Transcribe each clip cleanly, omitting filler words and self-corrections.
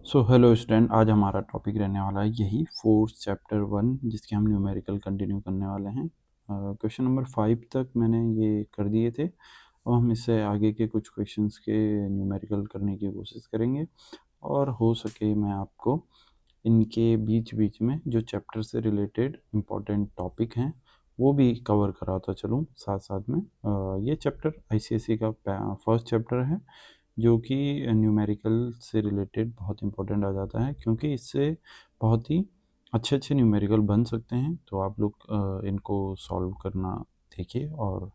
So hello student, आज हमारा topic रहने वाला है यही फोर्थ चैप्टर 1, जिसके हम न्यूमेरिकल कंटिन्यू करने वाले हैं। क्वेश्चन नंबर 5 तक मैंने ये कर दिए थे और हम इससे आगे के कुछ क्वेश्चंस के न्यूमेरिकल करने की कोशिश करेंगे और हो सके मैं आपको इनके बीच बीच में जो चैप्टर से रिलेटेड इम्पोर्टेंट टॉपिक हैं वो भी कवर कराता चलूँ साथ साथ में। ये चैप्टर आईसीएसई का फर्स्ट चैप्टर है जो कि न्यूमेरिकल से रिलेटेड बहुत इंपॉर्टेंट आ जाता है, क्योंकि इससे बहुत ही अच्छे अच्छे न्यूमेरिकल बन सकते हैं। तो आप लोग इनको सॉल्व करना देखिए और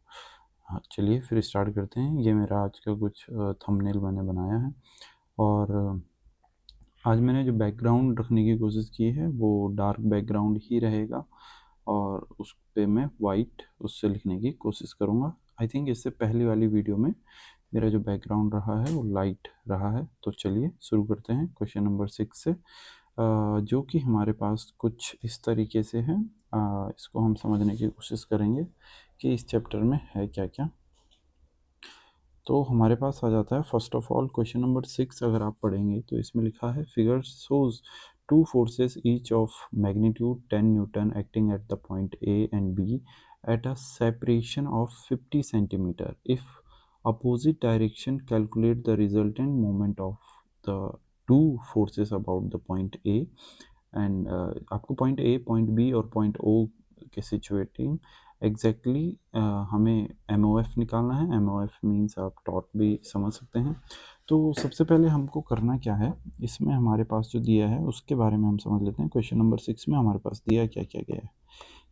हाँ, चलिए फिर स्टार्ट करते हैं। ये मेरा आज का कुछ थंबनेल मैंने बनाया है और आज मैंने जो बैकग्राउंड रखने की कोशिश की है वो डार्क बैकग्राउंड ही रहेगा और उस पे मैं वाइट उससे लिखने की कोशिश करूँगा। आई थिंक इससे पहली वाली वीडियो में मेरा जो बैकग्राउंड रहा है वो लाइट रहा है। तो चलिए शुरू करते हैं क्वेश्चन नंबर 6 से, जो कि हमारे पास कुछ इस तरीके से है। इसको हम समझने की कोशिश करेंगे कि इस चैप्टर में है क्या क्या। तो हमारे पास आ जाता है first of all question number 6। अगर आप पढ़ेंगे तो इसमें लिखा है figure shows two forces each of magnitude 10 newton acting at the point A and B at a separation of 50 centimeter. If opposite direction, calculate the resultant moment of the two forces about the point A. And आपको point A, point B और point ओ के situating exactly हमें M O F निकालना है। M O F means आप torque भी समझ सकते हैं। तो सबसे पहले हमको करना क्या है, इसमें हमारे पास जो दिया है उसके बारे में हम समझ लेते हैं। क्वेश्चन नंबर 6 में हमारे पास दिया क्या क्या गया है।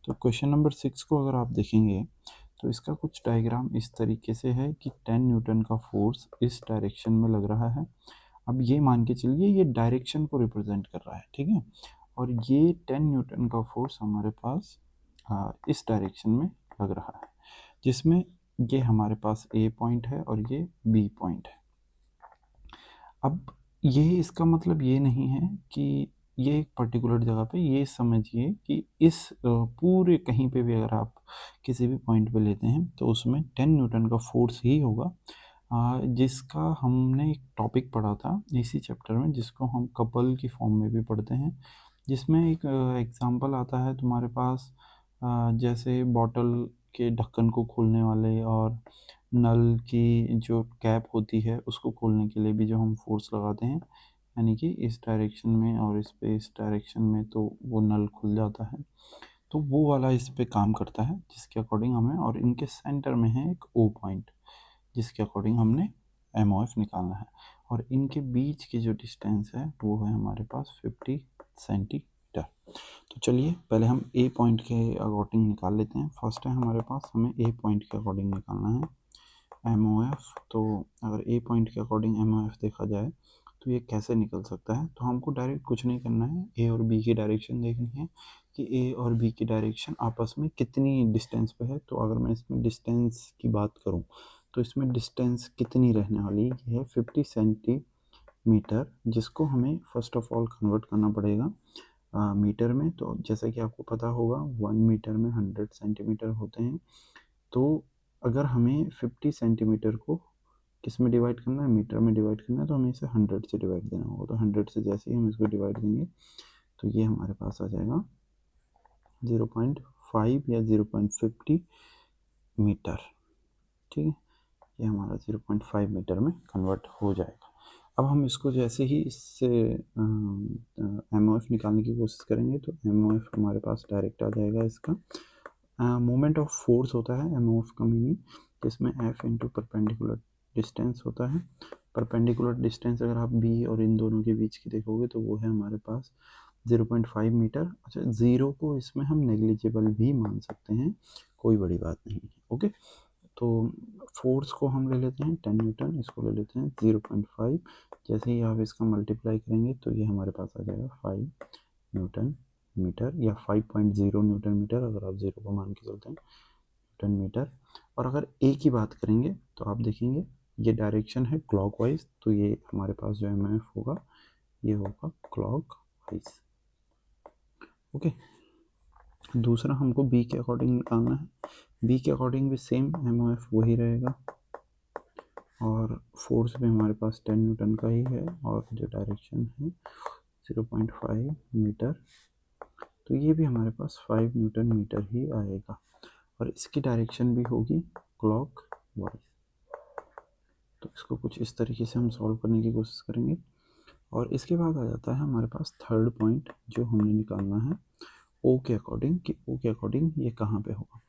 तो क्वेश्चन नंबर 6 को अगर आप देखेंगे तो इसका कुछ डायग्राम इस तरीके से है कि 10 न्यूटन का फोर्स इस डायरेक्शन में लग रहा है। अब ये मान के चलिए ये डायरेक्शन को रिप्रेजेंट कर रहा है, ठीक है। और ये 10 न्यूटन का फोर्स हमारे पास इस डायरेक्शन में लग रहा है, जिसमें ये हमारे पास ए पॉइंट है और ये बी पॉइंट है। अब ये इसका मतलब ये नहीं है कि ये एक पर्टिकुलर जगह पे, ये समझिए कि इस पूरे कहीं पे भी अगर आप किसी भी पॉइंट पे लेते हैं तो उसमें 10 न्यूटन का फोर्स ही होगा। जिसका हमने एक टॉपिक पढ़ा था इसी चैप्टर में, जिसको हम कपल की फॉर्म में भी पढ़ते हैं, जिसमें एक एग्जांपल आता है तुम्हारे पास। जैसे बॉटल के ढक्कन को खोलने वाले और नल की जो कैप होती है उसको खोलने के लिए भी जो हम फोर्स लगाते हैं, यानी कि इस डायरेक्शन में और इस डायरेक्शन में, तो वो नल खुल जाता है। तो वो वाला इस पे काम करता है, जिसके अकॉर्डिंग हमें, और इनके सेंटर में है एक ओ पॉइंट जिसके अकॉर्डिंग हमने एम ओ एफ निकालना है। और इनके बीच की जो डिस्टेंस है वो है हमारे पास 50 सेंटीमीटर। तो चलिए पहले हम ए पॉइंट के अकॉर्डिंग निकाल लेते हैं। फर्स्ट है हमारे पास, हमें ए पॉइंट के अकॉर्डिंग निकालना है एम ओ एफ। तो अगर ए पॉइंट के अकॉर्डिंग एम ओ एफ देखा जाए तो ये कैसे निकल सकता है। तो हमको डायरेक्ट कुछ नहीं करना है, ए और बी की डायरेक्शन देखनी है कि ए और बी की डायरेक्शन आपस में कितनी डिस्टेंस पे है। तो अगर मैं इसमें डिस्टेंस की बात करूं तो इसमें डिस्टेंस कितनी रहने वाली है, ये है 50 सेंटीमीटर, जिसको हमें फर्स्ट ऑफ ऑल कन्वर्ट करना पड़ेगा मीटर में। तो जैसा कि आपको पता होगा 1 मीटर में 100 सेंटीमीटर होते हैं। तो अगर हमें 50 सेंटीमीटर को किस में डिवाइड करना है, मीटर में डिवाइड करना है, तो हमें इसे 100 से डिवाइड देना होगा। तो 100 से जैसे ही हम इसको डिवाइड देंगे तो ये हमारे पास आ जाएगा 0.5 या 0.50 मीटर, ठीक है। ये हमारा 0.5 मीटर में कन्वर्ट हो जाएगा। अब हम इसको जैसे ही इससे एम ओ एफ निकालने की कोशिश करेंगे तो एम ओ एफ हमारे पास डायरेक्ट आ जाएगा। इसका मोमेंट ऑफ फोर्स होता है एम ओ एफ का मीनिंग, जिसमें एफ इंटू परपेंडिकुलर डिस्टेंस होता है। परपेंडिकुलर डिस्टेंस अगर आप बी और इन दोनों के बीच की देखोगे तो वो है हमारे पास 0.5 मीटर। अच्छा, ज़ीरो को इसमें हम नेग्लिजिबल भी मान सकते हैं, कोई बड़ी बात नहीं है, ओके। तो फोर्स को हम ले लेते हैं 10 न्यूटन, इसको ले लेते हैं 0.5। जैसे ही आप इसका मल्टीप्लाई करेंगे तो ये हमारे पास आ जाएगा 5 न्यूटन मीटर या 5.0 न्यूटन मीटर, अगर आप ज़ीरो को मान के चलते हैं, न्यूटन मीटर। और अगर ए की बात करेंगे तो आप देखेंगे ये डायरेक्शन है क्लॉकवाइज, तो ये हमारे पास जो एम एफ होगा ये होगा क्लॉकवाइज, ओके। दूसरा हमको बी के अकॉर्डिंग निकालना है। बी के अकॉर्डिंग भी सेम एम ओ एफ वही रहेगा, और फोर्स भी हमारे पास 10 न्यूटन का ही है और जो डायरेक्शन है 0.5 मीटर, तो ये भी हमारे पास 5 न्यूटन मीटर ही आएगा और इसकी डायरेक्शन भी होगी क्लॉक वाइज। तो इसको कुछ इस तरीके से हम सॉल्व करने की कोशिश करेंगे। और इसके बाद आ जाता है हमारे पास थर्ड पॉइंट जो हमने निकालना है ओ के अकॉर्डिंग, कि ओ के अकॉर्डिंग ये कहाँ पे होगा।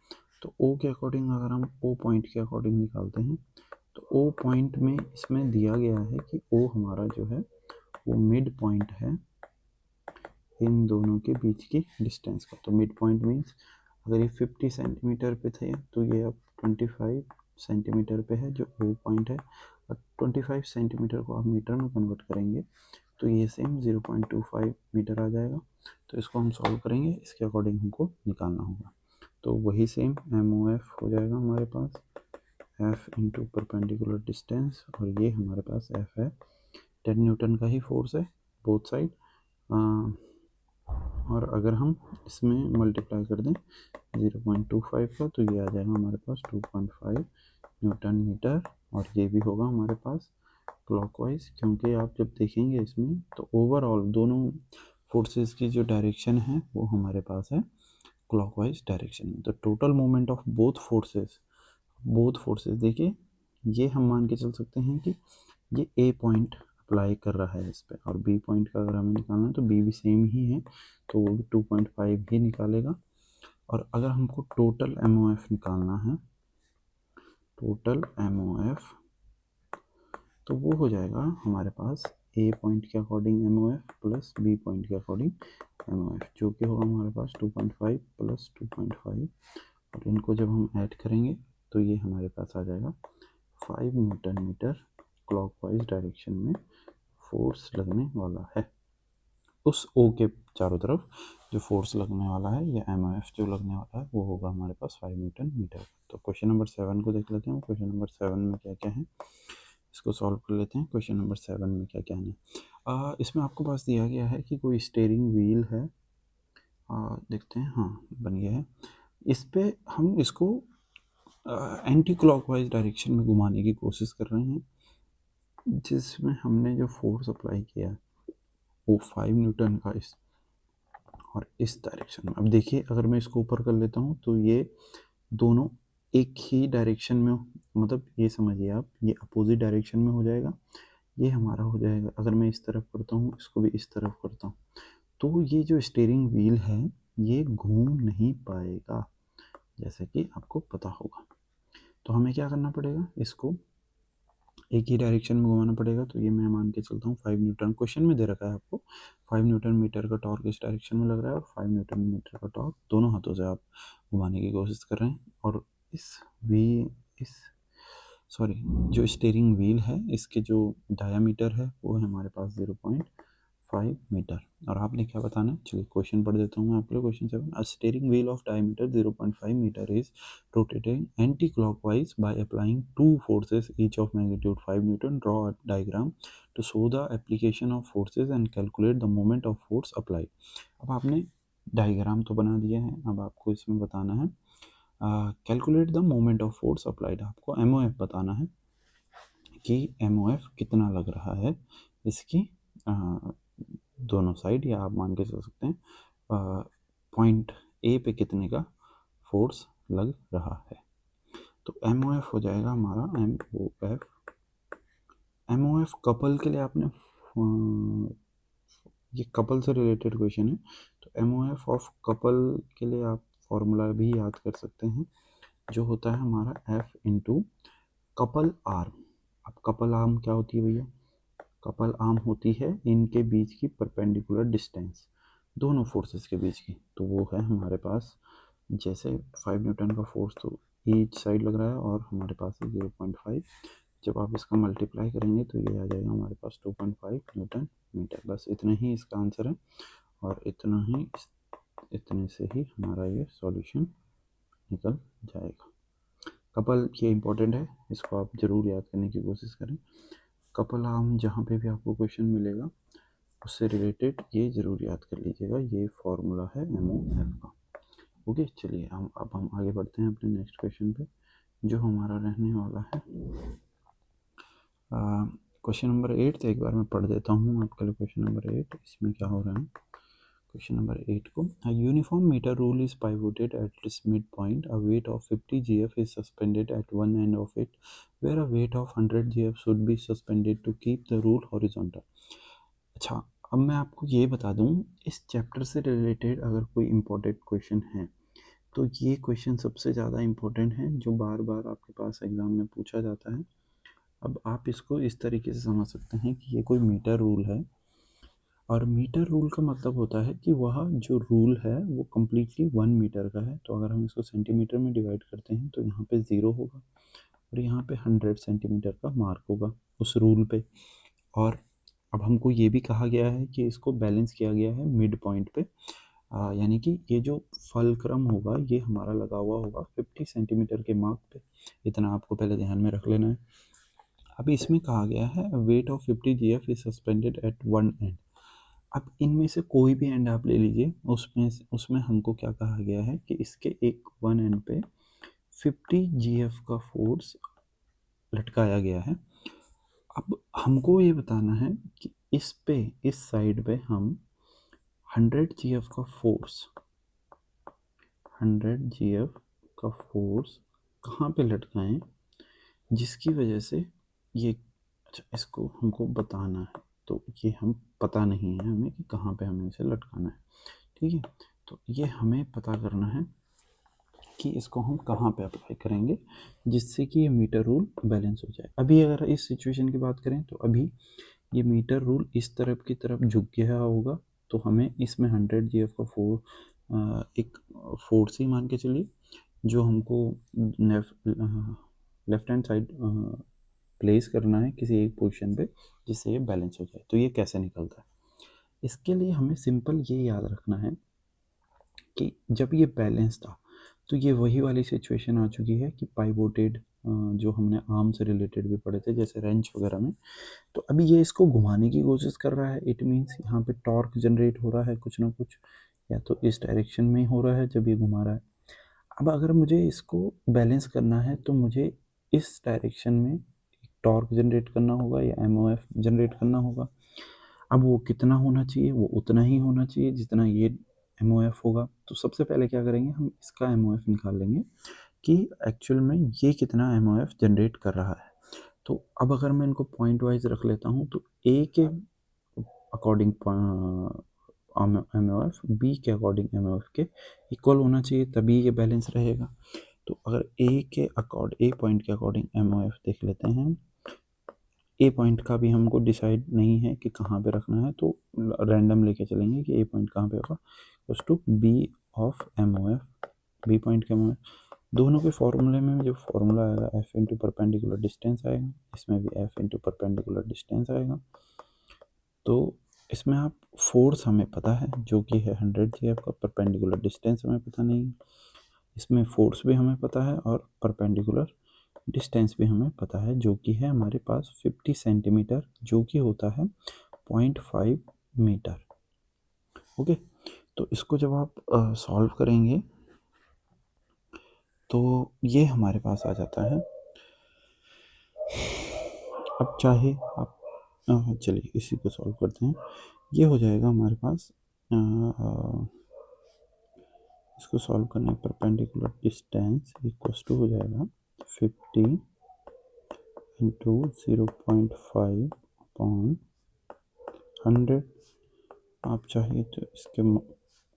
तो ओ के अकॉर्डिंग अगर हम ओ पॉइंट के अकॉर्डिंग निकालते हैं तो ओ पॉइंट में इसमें दिया गया है कि ओ हमारा जो है वो मिड पॉइंट है इन दोनों के बीच की डिस्टेंस का। तो मिड पॉइंट मीन्स अगर ये 50 सेंटीमीटर पे थे तो ये अब 25 सेंटीमीटर पे है जो ओ पॉइंट है, और 25 सेंटीमीटर को आप मीटर में कन्वर्ट करेंगे तो ये सेम 0.25 मीटर आ जाएगा। तो इसको हम सॉल्व करेंगे, इसके अकॉर्डिंग हमको निकालना होगा। तो वही सेम MOF हो जाएगा हमारे पास F इंटू परपेंडिकुलर डिस्टेंस, और ये हमारे पास F है 10 न्यूटन का ही फोर्स है बोथ साइड। और अगर हम इसमें मल्टीप्लाई कर दें 0.25 का तो ये आ जाएगा हमारे पास 2.5 न्यूटन मीटर, और ये भी होगा हमारे पास क्लॉकवाइज, क्योंकि आप जब देखेंगे इसमें तो ओवरऑल दोनों फोर्सेस की जो डायरेक्शन है वो हमारे पास है क्लॉकवाइज डायरेक्शन में। तो total moment of both forces देखिए, ये हम मान के चल सकते हैं कि ये ए पॉइंट अप्लाई कर रहा है इस पे, और बी पॉइंट का अगर हमें निकालना है तो बी भी सेम ही है तो वो भी 2.5 ही निकालेगा। और अगर हमको टोटल MOF निकालना है, टोटल MOF, तो वो हो जाएगा हमारे पास ए पॉइंट के according MOF plus B point के अकॉर्डिंग MOF, जो कि होगा हमारे पास 2.5 प्लस 2.5, और इनको जब हम ऐड करेंगे तो ये हमारे पास आ जाएगा 5 न्यूटन मीटर क्लॉकवाइज डायरेक्शन में फोर्स लगने वाला है। उस ओ के चारों तरफ जो फोर्स लगने वाला है या MOF जो लगने वाला है वो होगा हमारे पास 5 न्यूटन मीटर। तो क्वेश्चन नंबर 7 को देख लेते हैं। क्वेश्चन नंबर 7 में क्या क्या है इसको सॉल्व कर लेते हैं। क्वेश्चन नंबर 7 में क्या क्या है, इसमें आपको पास दिया गया है कि कोई स्टीयरिंग व्हील है, देखते हैं, हाँ बन गया है। इस पे हम इसको एंटी क्लॉकवाइज डायरेक्शन में घुमाने की कोशिश कर रहे हैं, जिसमें हमने जो फोर्स अप्लाई किया है वो 5 न्यूटन का इस और इस डायरेक्शन में। अब देखिए अगर मैं इसको ऊपर कर लेता हूँ तो ये दोनों एक ही डायरेक्शन में, मतलब ये समझिए आप, ये अपोजिट डायरेक्शन में हो जाएगा, ये हमारा हो जाएगा। अगर मैं इस तरफ करता हूँ इसको भी इस तरफ करता हूँ तो ये जो स्टीयरिंग व्हील है ये घूम नहीं पाएगा, जैसे कि आपको पता होगा। तो हमें क्या करना पड़ेगा, इसको एक ही डायरेक्शन में घुमाना पड़ेगा। तो ये मैं मान के चलता हूँ 5 न्यूटन, क्वेश्चन में दे रखा है आपको 5 न्यूटन मीटर का टॉर्क इस डायरेक्शन में लग रहा है और 5 न्यूटन मीटर का टॉर्क दोनों हाथों से आप घुमाने की कोशिश कर रहे हैं। और इस सॉरी जो स्टीयरिंग व्हील है इसके जो डायामीटर है वो है हमारे पास 0.5 मीटर। और आपने क्या बताना है, चलिए क्वेश्चन पढ़ देता हूँ मैं आपके लिए। Question 7, a steering wheel of diameter 0.5 metre is rotating anti-clockwise by applying two forces each of magnitude 5 Newton. Draw a diagram to show the application of forces and calculate the moment of force applied. अब आपने diagram तो बना दिया है, अब आपको इसमें बताना है calculate the moment of force applied. आपको MOF बताना है कि MOF कितना लग रहा है इसकी दोनों साइड, या आप मान के चल सकते हैं पॉइंट ए पे कितने का फोर्स लग रहा है। तो MOF हो जाएगा हमारा MOF कपल के लिए आपने ये कपल से रिलेटेड क्वेश्चन है, तो MOF ऑफ कपल के लिए आप फॉर्मूला भी याद कर सकते हैं जो होता है हमारा F इंटू कपल आर्म। अब कपल आर्म क्या होती है भैया, कपल आर्म होती है इनके बीच की परपेंडिकुलर डिस्टेंस, दोनों फोर्सेस के बीच की। तो वो है हमारे पास जैसे 5 न्यूटन का फोर्स तो ईच साइड लग रहा है और हमारे पास है 0.5। जब आप इसका मल्टीप्लाई करेंगे तो ये आ जाएगा हमारे पास 2.5 न्यूटन मीटर। बस इतना ही इसका आंसर है और इतने से ही हमारा ये सॉल्यूशन निकल जाएगा। कपल ये इंपॉर्टेंट है, इसको आप ज़रूर याद करने की कोशिश करें। कपल आर्म जहाँ पे भी आपको क्वेश्चन मिलेगा उससे रिलेटेड ये ज़रूर याद कर लीजिएगा, ये फॉर्मूला है MOF का। ओके, चलिए अब हम आगे बढ़ते हैं अपने नेक्स्ट क्वेश्चन पे, जो हमारा रहने वाला है क्वेश्चन नंबर 8 तो एक बार मैं पढ़ देता हूँ आपके लिए। क्वेश्चन नंबर 8 इसमें क्या हो रहा है, क्वेश्चन नंबर 8 को, a uniform meter rule is pivoted at its midpoint, a weight of 50 gf is suspended at one end of it where a weight of 100 gf should be suspended to keep the rule horizontal। अच्छा, अब मैं आपको ये बता दूं, इस chapter से related अगर कोई इम्पोर्टेंट क्वेश्चन है तो ये क्वेश्चन सबसे ज़्यादा इम्पोर्टेंट है, जो बार बार आपके पास एग्ज़ाम में पूछा जाता है। अब आप इसको इस तरीके से समझ सकते हैं कि ये कोई मीटर रूल है, और मीटर रूल का मतलब होता है कि वह जो रूल है वो कम्प्लीटली 1 मीटर का है। तो अगर हम इसको सेंटीमीटर में डिवाइड करते हैं तो यहाँ पे 0 होगा और यहाँ पे 100 सेंटीमीटर का मार्क होगा उस रूल पे। और अब हमको ये भी कहा गया है कि इसको बैलेंस किया गया है मिड पॉइंट पे, यानी कि ये जो फलक्रम होगा ये हमारा लगा हुआ होगा 50 सेंटीमीटर के मार्क पे। इतना आपको पहले ध्यान में रख लेना है। अभी इसमें कहा गया है weight of 50 GF is suspended at one end. अब इनमें से कोई भी एंड आप ले लीजिए, उसमें हमको क्या कहा गया है कि इसके एक वन एंड पे 50 GF का फोर्स लटकाया गया है। अब हमको ये बताना है कि इस साइड पे हम 100 GF का फोर्स 100 GF का फोर्स कहाँ पे लटकाएं, जिसकी वजह से ये, अच्छा इसको हमको बताना है, तो ये हम पता नहीं है हमें कि कहाँ पे हमें इसे लटकाना है। ठीक है, तो ये हमें पता करना है कि इसको हम कहाँ पे अप्लाई करेंगे जिससे कि ये मीटर रूल बैलेंस हो जाए। अभी अगर इस सिचुएशन की बात करें तो अभी ये मीटर रूल इस तरफ की तरफ झुक गया होगा, तो हमें इसमें 100 GF का एक फोर्स ही मान के चलिए जो हमको लेफ्ट हैंड साइड प्लेस करना है किसी एक पोजीशन पे जिससे ये बैलेंस हो जाए। तो ये कैसे निकलता है, इसके लिए हमें सिंपल ये याद रखना है कि जब ये बैलेंस था तो ये वही वाली सिचुएशन आ चुकी है कि पाइवोटेड, जो हमने आर्म से रिलेटेड भी पढ़े थे जैसे रेंच वगैरह में। तो अभी ये इसको घुमाने की कोशिश कर रहा है, इट मीन्स यहाँ पे टॉर्क जनरेट हो रहा है कुछ ना कुछ, या तो इस डायरेक्शन में ही हो रहा है जब ये घुमा रहा है। अब अगर मुझे इसको बैलेंस करना है तो मुझे इस डायरेक्शन में टॉर्क जनरेट करना होगा या एमओएफ जनरेट करना होगा। अब वो कितना होना चाहिए, वो उतना ही होना चाहिए जितना ये एमओएफ होगा। तो सबसे पहले क्या करेंगे, हम इसका एमओएफ निकाल लेंगे कि एक्चुअल में ये कितना एमओएफ जनरेट कर रहा है। तो अब अगर मैं इनको पॉइंट वाइज रख लेता हूँ तो ए के अकॉर्डिंग एमओएफ, बी के अकॉर्डिंग एमओएफ के इक्वल होना चाहिए, तभी ये बैलेंस रहेगा। तो अगर ए पॉइंट के अकॉर्डिंग एमओएफ देख लेते हैं, ए पॉइंट का भी हमको डिसाइड नहीं है कि कहाँ पे रखना है, तो रैंडम लेके चलेंगे कि ए पॉइंट कहाँ पे होगा, उस to B of MOF, B point के एमओएफ। दोनों के फॉर्मूले में जो फॉर्मूला आएगा एफ इंटू परपेंडिकुलर डिस्टेंस आएगा, इसमें भी एफ इंटू परपेंडिकुलर डिस्टेंस आएगा। तो इसमें आप फोर्स हमें पता है जो कि है 100 GF का, परपेंडिकुलर डिस्टेंस हमें पता नहीं है। इसमें फोर्स भी हमें पता है और परपेंडिकुलर डिस्टेंस भी हमें पता है जो कि है हमारे पास 50 सेंटीमीटर, जो कि होता है 0.5 मीटर। ओके, तो इसको जब आप सॉल्व करेंगे तो ये हमारे पास आ जाता है। अब चाहे आप चलिए इसी को सॉल्व करते हैं। ये हो जाएगा हमारे पास, इसको सॉल्व करने परपेंडिकुलर डिस्टेंस इक्वल्स टू हो जाएगा 50 इंटू 0.5 अपॉन 100। आप चाहिए तो इसके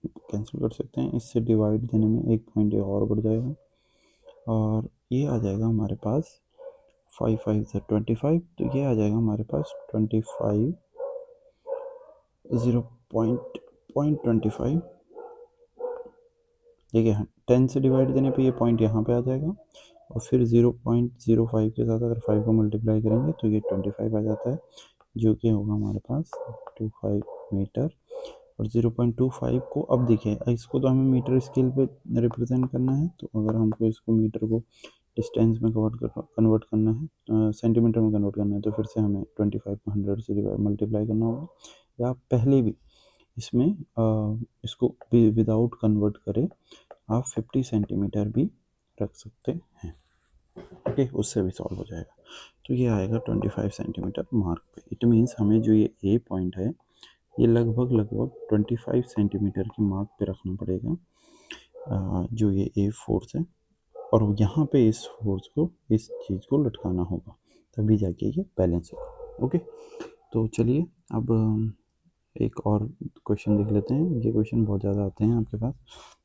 कैंसिल कर सकते हैं, इससे डिवाइड देने में एक पॉइंट और बढ़ जाएगा और ये आ जाएगा हमारे पास 5 5 से 25, तो ये आ जाएगा हमारे पास 25 0.25। ठीक है, 10 से डिवाइड देने पे ये पॉइंट यहाँ पे आ जाएगा और फिर 0.05 के साथ अगर 5 को मल्टीप्लाई करेंगे तो ये 25 आ जाता है, जो कि होगा हमारे पास 25 मीटर। और 0.25 को अब देखिए, इसको तो हमें मीटर स्केल पे रिप्रेजेंट करना है, तो अगर हमको इसको मीटर को डिस्टेंस में कन्वर्ट करना है, सेंटीमीटर में कन्वर्ट करना है, तो फिर से हमें 25 को 100 से मल्टीप्लाई करना होगा, या पहले भी इसमें इसको विदाउट कन्वर्ट करे आप 50 सेंटीमीटर भी रख सकते हैं। ओके, उससे भी सॉल्व हो जाएगा। तो ये आएगा 25 सेंटीमीटर मार्क पे। इट मीन्स हमें जो ये ए पॉइंट है ये लगभग 25 सेंटीमीटर के मार्क पे रखना पड़ेगा, जो ये ए फोर्स है, और यहाँ पे इस फोर्स को, इस चीज़ को लटकाना होगा, तभी जाके ये बैलेंस होगा। ओके, तो चलिए अब एक और क्वेश्चन देख लेते हैं। ये क्वेश्चन बहुत ज़्यादा आते हैं आपके पास,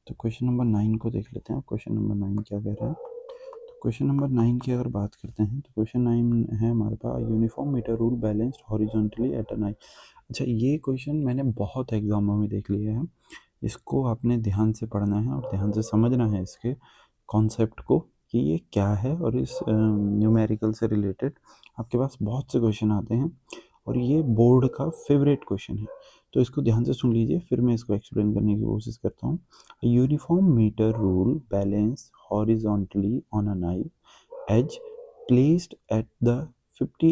तो क्वेश्चन नंबर 9 को देख लेते हैं। क्वेश्चन नंबर 9 क्या कह रहा है? तो क्वेश्चन नंबर 9 की अगर बात करते हैं तो क्वेश्चन 9 है हमारे पास, uniform metre rule balanced horizontally at an I. अच्छा, ये क्वेश्चन मैंने बहुत एग्जामों में देख लिया है। इसको आपने ध्यान से पढ़ना है और ध्यान से समझना है इसके कॉन्सेप्ट को कि ये क्या है, और इस न्यूमेरिकल से रिलेटेड आपके पास बहुत से क्वेश्चन आते हैं और ये बोर्ड का फेवरेट क्वेश्चन है। तो इसको ध्यान से सुन लीजिए, फिर मैं इसको एक्सप्लेन करने की कोशिश करता हूँ। Uniform metre rule balance horizontally on a knife edge placed at the 50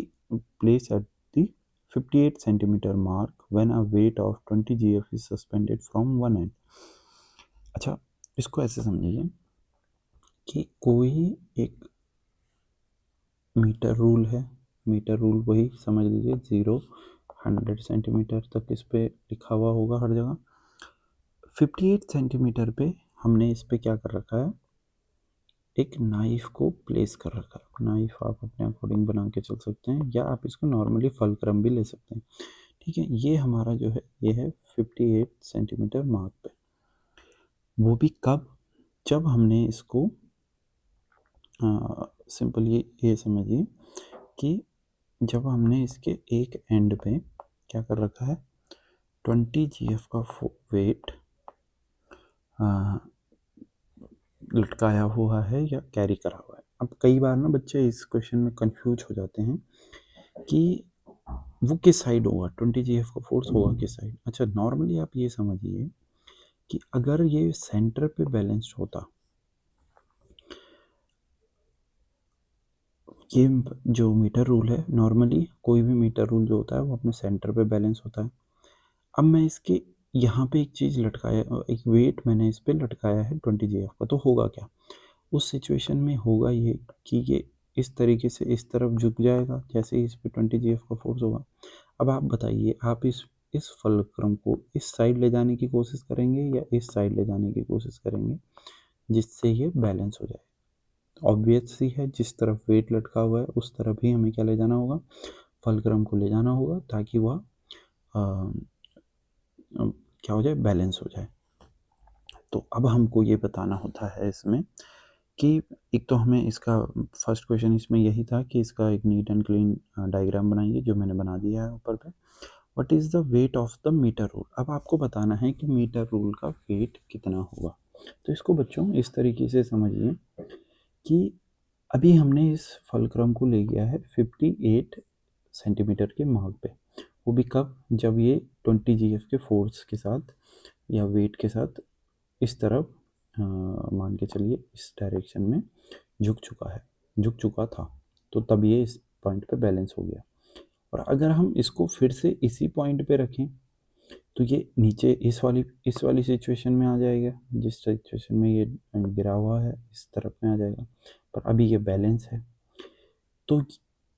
placed at the 58 centimeter mark when a weight of 20 gf is suspended from one end। अच्छा, इसको ऐसे समझिए कि कोई एक मीटर रूल है। मीटर रूल वही समझ लीजिए 0 100 सेंटीमीटर तक इस पे लिखा हुआ होगा हर जगह। 58 सेंटीमीटर पे हमने इस पे क्या कर रखा है, एक नाइफ को प्लेस कर रखा है। नाइफ आप अपने अकॉर्डिंग बना के चल सकते हैं, या आप इसको नॉर्मली फलक्रम भी ले सकते हैं। ठीक है, ये हमारा जो है ये है 58 सेंटीमीटर मार्क पे। वो भी कब? जब हमने इसको सिंपली ये समझिए कि जब हमने इसके एक एंड पे क्या कर रखा है, 20 GF का वेट लटकाया हुआ है या कैरी करा हुआ है। अब कई बार ना बच्चे इस क्वेश्चन में कंफ्यूज हो जाते हैं कि वो किस साइड होगा, 20 GF का फोर्स होगा किस साइड। अच्छा, नॉर्मली आप ये समझिए कि अगर ये सेंटर पे बैलेंस्ड होता, ये जो मीटर रूल है, नॉर्मली कोई भी मीटर रूल जो होता है वो अपने सेंटर पे बैलेंस होता है। अब मैं इसके यहाँ पे एक चीज़ लटकाया, एक वेट मैंने इस पे लटकाया है 20 GF का, तो होगा क्या उस सिचुएशन में? होगा ये कि ये इस तरीके से इस तरफ झुक जाएगा जैसे ही इस पे 20 GF का फोर्स होगा। अब आप बताइए, आप इस फलक्रम को इस साइड ले जाने की कोशिश करेंगे या इस साइड ले जाने की कोशिश करेंगे जिससे ये बैलेंस हो जाए? ऑब्वियस सी है, जिस तरफ वेट लटका हुआ है उस तरफ ही हमें क्या ले जाना होगा, फलक्रम को ले जाना होगा, ताकि वह क्या हो जाए, बैलेंस हो जाए। तो अब हमको ये बताना होता है इसमें कि एक तो हमें इसका फर्स्ट क्वेश्चन इसमें यही था कि इसका एक नीट एंड क्लीन डायग्राम बनाइए, जो मैंने बना दिया है ऊपर पे। What is the weight of the metre rule? अब आपको बताना है कि मीटर रूल का वेट कितना होगा। तो इसको बच्चों इस तरीके से समझिए कि अभी हमने इस फलक्रम को ले गया है 58 सेंटीमीटर के मार्क पे। वो भी कब? जब ये 20 GF के फोर्स के साथ या वेट के साथ इस तरफ मान के चलिए इस डायरेक्शन में झुक चुका है, झुक चुका था, तो तब ये इस पॉइंट पे बैलेंस हो गया। और अगर हम इसको फिर से इसी पॉइंट पे रखें तो ये नीचे इस वाली सिचुएशन में आ जाएगा, जिस सिचुएशन में ये गिरा हुआ है इस तरफ में आ जाएगा, पर अभी ये बैलेंस है। तो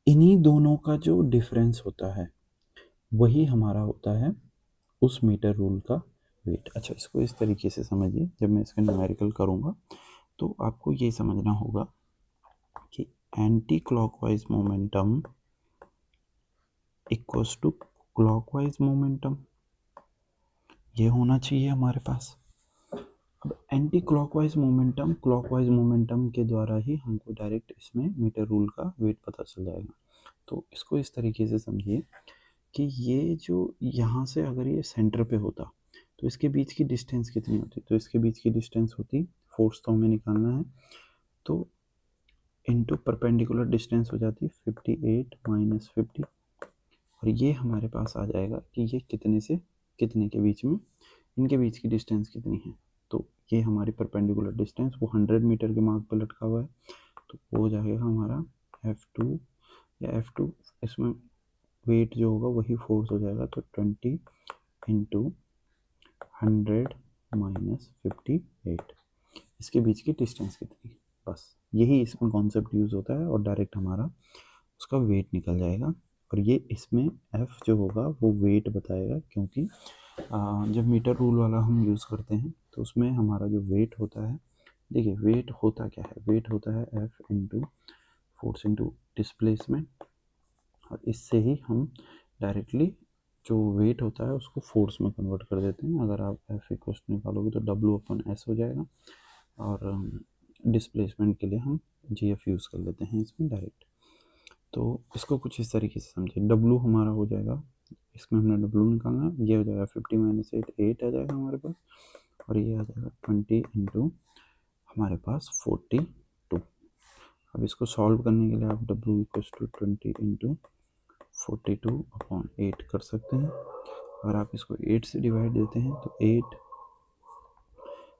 इन्हीं दोनों का जो डिफरेंस होता है वही हमारा होता है उस मीटर रूल का वेट। अच्छा, इसको इस तरीके से समझिए, जब मैं इसका न्यूमेरिकल करूँगा तो आपको ये समझना होगा कि anti clockwise momentum equals to clockwise momentum, ये होना चाहिए हमारे पास। अब एंटी क्लॉकवाइज मोमेंटम के द्वारा ही हमको डायरेक्ट इसमें मीटर रूल का वेट पता चल जाएगा। तो इसको इस तरीके से समझिए कि ये जो यहाँ से अगर ये सेंटर पे होता तो इसके बीच की डिस्टेंस कितनी होती? तो इसके बीच की डिस्टेंस होती, फोर्स तो हमें निकालना है, तो इनटू परपेंडिकुलर डिस्टेंस हो जाती 58 माइनस 50, और ये हमारे पास आ जाएगा कि ये कितने से कितने के बीच में, इनके बीच की डिस्टेंस कितनी है। तो ये हमारी परपेंडिकुलर डिस्टेंस वो 100 मीटर के मार्क पर लटका हुआ है, तो वो हो जाएगा हमारा F2, या F2 इसमें वेट जो होगा वही फोर्स हो जाएगा, तो 20 इंटू 100 माइनस 58, इसके बीच की डिस्टेंस कितनी? पास, यही इसमें कॉन्सेप्ट यूज़ होता है और डायरेक्ट हमारा उसका वेट निकल जाएगा। और ये इसमें एफ जो होगा वो वेट बताएगा, क्योंकि जब मीटर रूल वाला हम यूज़ करते हैं तो उसमें हमारा जो वेट होता है, देखिए वेट होता क्या है, वेट होता है F into force into displacement, और इससे ही हम डायरेक्टली जो वेट होता है उसको फोर्स में कन्वर्ट कर देते हैं। अगर आप एफ इक्वल निकालोगे तो डब्ल्यू अपन एस हो जाएगा, और डिस्प्लेसमेंट के लिए हम जी एफ यूज़ कर लेते हैं इसमें डायरेक्ट। तो इसको कुछ इस तरीके से समझे, डब्ल्यू हमारा हो जाएगा, इसमें हमने डब्ल्यू निकालना, ये हो जाएगा 50 माइनस 8 आ जाएगा हमारे पास, और ये आ जाएगा 20 इंटू हमारे पास 42। अब इसको सॉल्व करने के लिए आप डब्ल्यू इक्वल टू 20 इंटू 42/8 कर सकते हैं। अगर आप इसको 8 से डिवाइड देते हैं तो 8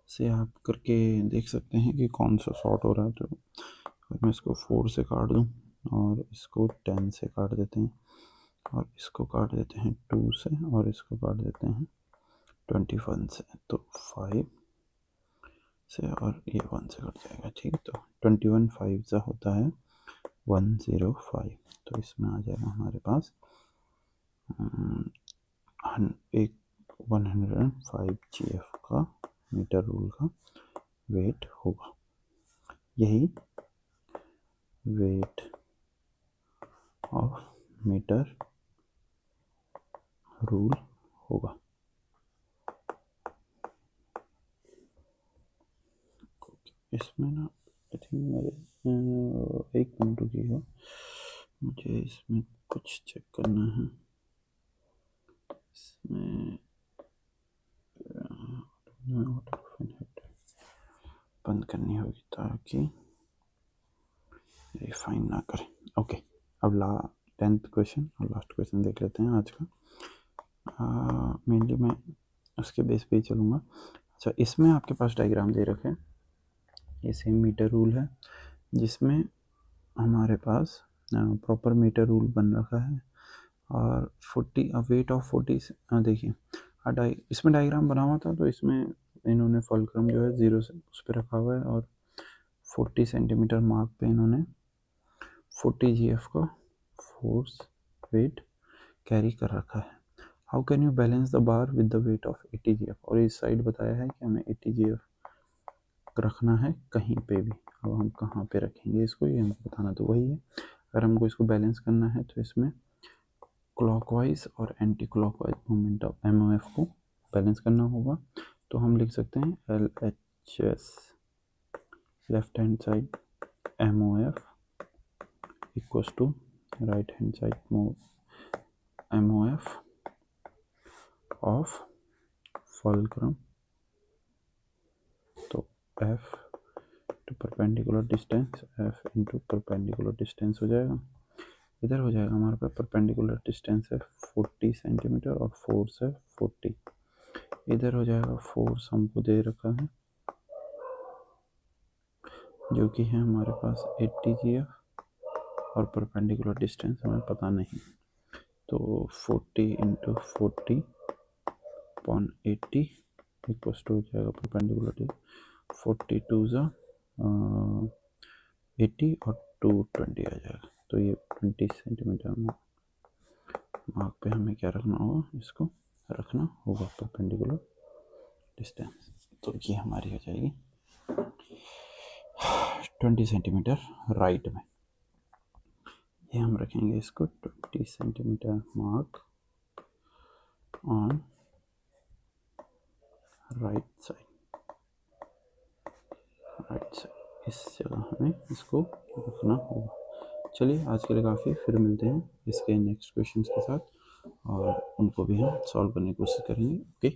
से आप करके देख सकते हैं कि कौन सा शॉर्ट हो रहा है। तो अगर मैं इसको 4 से काट दूं और इसको 10 से काट देते हैं, और इसको काट देते हैं 2 से, और इसको काट देते हैं 21 से, तो 5 से, और ये 1 से कट जाएगा। ठीक, तो 21 5 से होता है 105। तो इसमें आ जाएगा हमारे पास एक 105 GF का मीटर रूल का वेट होगा। यही वेट ऑफ मीटर रूल होगा। इसमें ना आई थिंक मेरे एक मिनट रुकिएगा, मुझे इसमें कुछ चेक करना है। इसमें बंद करनी होगी ताकि रिफाइन ना करें। ओके, अब 10th क्वेश्चन और लास्ट क्वेश्चन देख लेते हैं आज का। मेनली मैं उसके बेस पे ही चलूँगा। अच्छा, इसमें आपके पास डायग्राम दे रखे हैं, ये सेम मीटर रूल है जिसमें हमारे पास प्रॉपर मीटर रूल बन रखा है, और 40 वेट ऑफ 40 देखिए इसमें डायग्राम बना हुआ था, तो इसमें इन्होंने फुलक्रम जो है 0 से उस पर रखा हुआ है, और 40 सेंटीमीटर मार्क पे इन्होंने 40 GF का फोर्स वेट कैरी कर रखा है। How can you balance the bar with the weight of 80 GF, और इस साइड बताया है कि हमें 80 GF रखना है कहीं पे भी। अब हम कहाँ पे रखेंगे इसको, ये हमको बताना, तो वही है। अगर हमको इसको बैलेंस करना है तो इसमें क्लॉकवाइज और anti clockwise movement of MOF को बैलेंस करना होगा। तो हम लिख सकते हैं LHS left hand side MOF equals to right hand side MOF of fulcrum. तो F to perpendicular distance, F into perpendicular distance हो जाएगा। इधर हो जाएगा हमारे पास परपेंडिकुलर डिस्टेंस है 40 सेंटीमीटर और फोर्स है 40। इधर हो जाएगा फोर्स हमको दे रखा है जो कि है हमारे पास 80 GF, और परपेंडिकुलर डिस्टेंस हमें पता नहीं, तो 40 इंटू 40/80 इक्वल्स टू हो जाएगा परपेंडिकुलर 42 ज़ा 80 और 220 आ जाएगा। तो ये 20 सेंटीमीटर मार्क पे हमें क्या रखना होगा, इसको रखना होगा परपेंडिकुलर डिस्टेंस। तो ये हमारी हो जाएगी 20 सेंटीमीटर राइट में। ये हम रखेंगे इसको 20 centimetre mark on right side, इस जगह हमें इसको रखना होगा। चलिए आज के लिए काफ़ी, फिर मिलते हैं इसके नेक्स्ट क्वेश्चंस के साथ, और उनको भी हम सॉल्व करने की कोशिश करेंगे। ओके।